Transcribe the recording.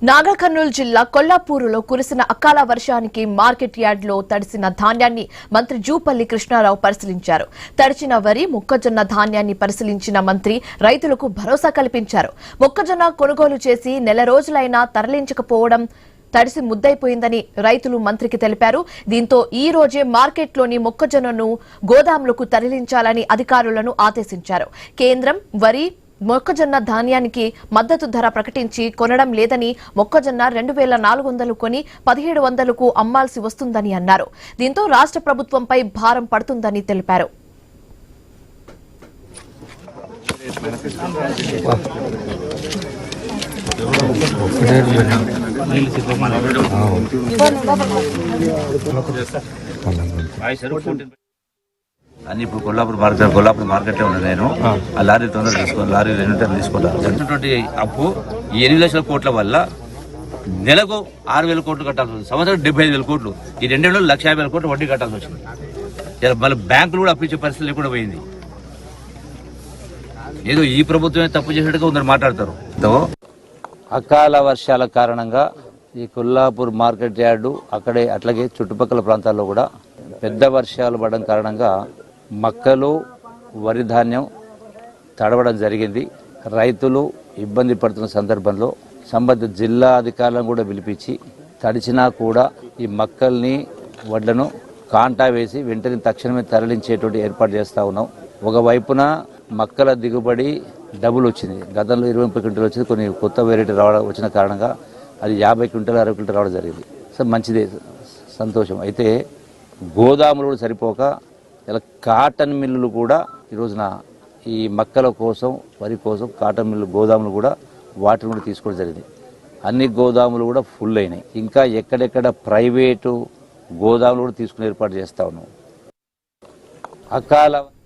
నాగర్ కర్నూలు జిల్లా కొల్లాపూరులో కురిసిన అకాల వర్షానికి మార్కెట్ యార్డ్లో తడిసిన ధాన్యాన్ని మంత్రి జూపల్లి కృష్ణారావు పరిశీలించారు. తడిచిన వరి, మొక్కజొన్న ధాన్యాన్ని పరిశీలించిన మంత్రి రైతులకు భరోసా కల్పించారు. మొక్కజొన్న కొనుగోలు చేసి నెల రోజులైనా తరలించకపోవడం తడిసి ముద్దైపోయిందని రైతులు మంత్రికి తెలిపారు. దీంతో ఈ రోజే మార్కెట్లోని మొక్కజొన్నను గోదాములకు తరలించాలని అధికారులను ఆదేశించారు. కేంద్రం వరి, మొక్కజొన్న ధాన్యానికి మద్దతు ధర ప్రకటించి కొనడం లేదని, మొక్కజొన్న 2400 కొని 1700కు అమ్మాల్సి వస్తుందని అన్నారు. దీంతో రాష్ట్ర ప్రభుత్వంపై భారం పడుతుందని తెలిపారు. అన్ని ఇప్పుడు కొల్లాపూర్ మార్కెట్ ఉన్నది. నేను ఆ లారీ తొందరగా తీసుకుని లారీ 2 టన్నులు తీసుకుంటాను. అప్పు 8 లక్షల కోట్ల వల్ల నెలకు 6,000 కోట్లు కట్టాల్సి వస్తుంది. సంవత్సరం 75,000 కోట్లు. ఈ 2 నెలలు 1,50,000 కోట్లు వడ్డీ కట్టాల్సి వచ్చింది. మళ్ళీ బ్యాంకులు కూడా అప్పించే పరిస్థితి లేకుండా పోయింది. ఏదో ఈ ప్రభుత్వమే తప్పు చేసినట్టుగా కొందరు మాట్లాడతారు. అకాల వర్షాల కారణంగా ఈ కొల్లాపూర్ మార్కెట్ యార్డు అట్లాగే చుట్టుపక్కల ప్రాంతాల్లో కూడా పెద్ద వర్షాలు పడడం కారణంగా మక్కలు, వరి ధాన్యం తడవడం జరిగింది. రైతులు ఇబ్బంది పడుతున్న సందర్భంలో సంబంధిత జిల్లా అధికారులను కూడా పిలిపించి తడిచినా కూడా ఈ మక్కల్ని, వడ్లను కాంటా వేసి వెంటనే తక్షణమే తరలించేటువంటి ఏర్పాటు చేస్తూ ఉన్నాం. ఒకవైపున మక్కల దిగుబడి డబుల్ వచ్చింది. గతంలో 20-30 క్వింటాలు వచ్చింది. కొన్ని కొత్త వెరైటీ వచ్చిన కారణంగా అది 50 క్వింటాలు 60 క్వింటాలు రావడం జరిగింది. సో మంచిదే, సంతోషం. అయితే గోదాములు కూడా సరిపోక ఇలా కాటన్ మిల్లులు కూడా ఈ రోజున ఈ మక్కల కోసం, వరి కోసం కాటన్ మిల్లు గోదాములు కూడా వాటిని కూడా తీసుకోవడం జరిగింది. అన్ని గోదాములు కూడా ఫుల్ అయినాయి. ఇంకా ఎక్కడెక్కడ ప్రైవేటు గోదాములు కూడా తీసుకుని ఏర్పాటు చేస్తా ఉన్నాం. అకాల